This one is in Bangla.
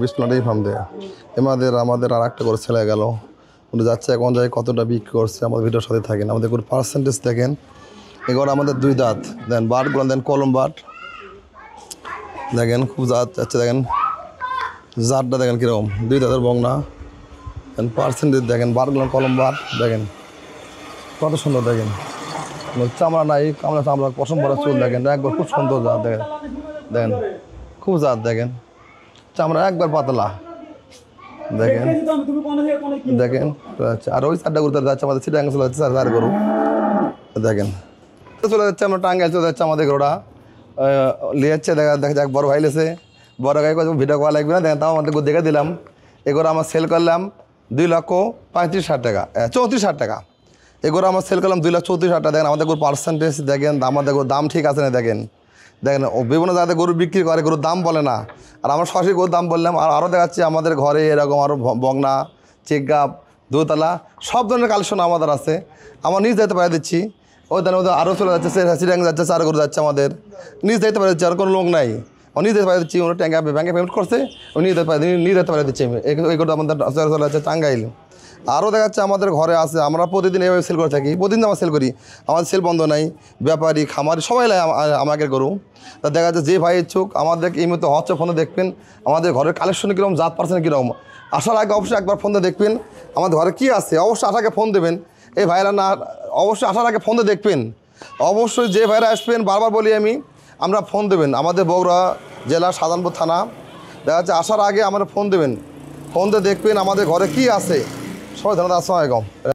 20 ফার্ম দেয় আমাদের আর একটা করে ছেলে গেল উনি যাচ্ছে এখন যায় কতটা বিক্রি করছে আমাদের ভিডিওর সাথে থাকেন আমাদের করে পার্সেন্টেজ দেখেন এগুলো আমাদের 2 দাঁত দেন বাটগুলো দেন কলম বাট দেখেন খুব জাত যাচ্ছে দেখেন জাতটা দেখেন কীরকম 2 দাঁতের বংনা দেন পার্সেন্টেজ দেখেন বাটগুলো কলম বাট দেখেন কত সুন্দর দেখেন চামড়া নাই চামড়া পশম ভরা চুল দেখেন একবার খুব সুন্দর জাত দেখেন দেখেন খুব জাত দেখেন চামড়া একবার পাতলা দেখেন দেখেন আচ্ছা আর ওই চারটা গরু যাচ্ছে আমাদের সিটাং চলে যাচ্ছে চার গরু দেখেন চলে যাচ্ছে আমরা টাঙ্গাইল চলে যাচ্ছে আমাদের গরুটা নিয়ে যাচ্ছে দেখা যাক বড় ভাই লেছে বড় গাই ভিডিও করা লাগবে না দেখেন তাও আমাদের দেখে দিলাম এগুলো আমার সেল করলাম 2,35,000 টাকা 34,000 টাকা এগুলো আমার সেল করলাম 2,34,000 টাকা দেখেন আমাদের গরুর পার্সেন্টেজ দেখেন আমাদের গরুর দাম ঠিক আছে না দেখেন দেখেন বিভিন্ন জায়গাতে গরু বিক্রি করে গরুর দাম বলে না আর আমরা সরাসরি গরুর দাম বললাম আর আরও দেখাচ্ছি আমাদের ঘরে এরকম আরও বগনা চেকগাপ দোতলা সব ধরনের কালেকশন আমাদের আছে আমার নিজ দায়িত্ব পাঠিয়ে দিচ্ছি ওই দানের মধ্যে আরও চলে যাচ্ছে সিটাং যাচ্ছে চার গরু যাচ্ছে আমাদের নিজ দায়িত্ব পাঠিয়ে দিচ্ছি আর কোনো লোক নাই ও নিজ দায়িত্ব পাঠিয়ে দিচ্ছি ওরা ব্যাঙ্কে পেমেন্ট করছে ও নিজ দায়িত্ব পাঠিয়ে দিচ্ছি এই গরুটা আমাদের চলে যাচ্ছে টাঙ্গাইল আরও দেখাচ্ছে আমাদের ঘরে আছে আমরা প্রতিদিন এভাবে সেল করে থাকি প্রতিদিন আমরা সেল করি আমাদের সেল বন্ধ নাই ব্যাপারী খামারি সবাই আমাকে গরু তা দেখা যাচ্ছে যে ভাই ইচ্ছুক আমাদের এই মুহূর্তে হচ্ছে ফোনে দেখবেন আমাদের ঘরের কালেকশন কীরকম জাত পার্সেন্ট কীরকম আসার আগে অবশ্যই একবার ফোন দিয়ে দেখবেন আমাদের ঘরে কী আছে অবশ্যই আসাকে ফোন দেবেন এই ভাইরা না অবশ্যই আসার আগে ফোন দিয়ে দেখবেন অবশ্যই যে ভাইরা আসবেন বারবার বলি আমি আমরা ফোন দেবেন আমাদের বগুড়া জেলা শাহজাহানপুর থানা দেখা যাচ্ছে আসার আগে আমরা ফোন দেবেন ফোন দিয়ে দেখবেন আমাদের ঘরে কী আছে সবাই ধন্যবাদ আসসালামু আলাইকুম